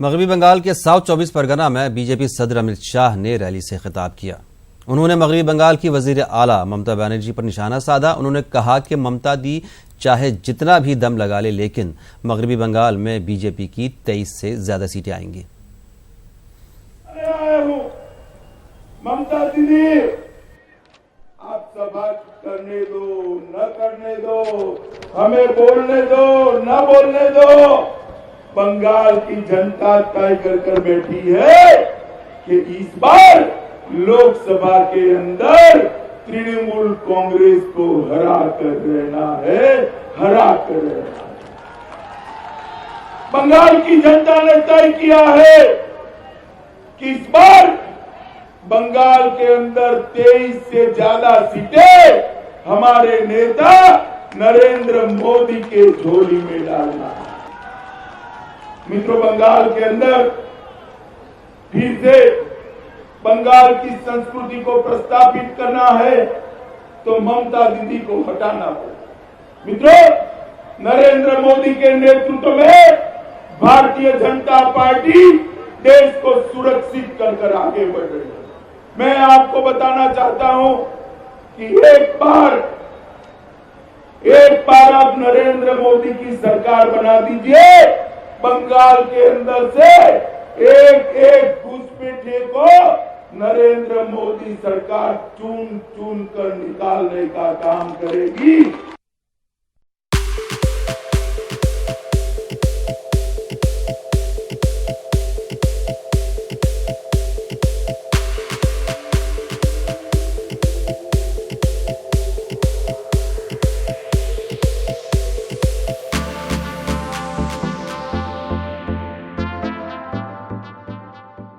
मगरबी बंगाल के साउथ 24 परगना में बीजेपी सदर अमित शाह ने रैली से खिताब किया। उन्होंने मगरबी बंगाल की वजीर आला ममता बनर्जी पर निशाना साधा। उन्होंने कहा कि ममता दी चाहे जितना भी दम लगा ले, लेकिन मगरबी बंगाल में बीजेपी की 23 से ज्यादा सीटें आएंगी। ममता दीदी, आप सभा करने दो न करने दो, हमें बोलने दो न बोलने दो, बंगाल की जनता तय कर बैठी है कि इस बार लोकसभा के अंदर तृणमूल कांग्रेस को हरा कर रहना है, हरा कर रहना है। बंगाल की जनता ने तय किया है कि इस बार बंगाल के अंदर 23 से ज्यादा सीटें हमारे नेता नरेंद्र मोदी के झोली में डालना है। मित्रों, बंगाल के अंदर फिर से बंगाल की संस्कृति को प्रस्तावित करना है तो ममता दीदी को हटाना होगा। मित्रों, नरेंद्र मोदी के नेतृत्व में भारतीय जनता पार्टी देश को सुरक्षित कर आगे बढ़ रही है। मैं आपको बताना चाहता हूं कि एक बार आप नरेंद्र मोदी की सरकार बना दीजिए, बंगाल के अंदर से एक घुसपैठिए को नरेंद्र मोदी सरकार चुन चुन कर निकालने का काम करेगी।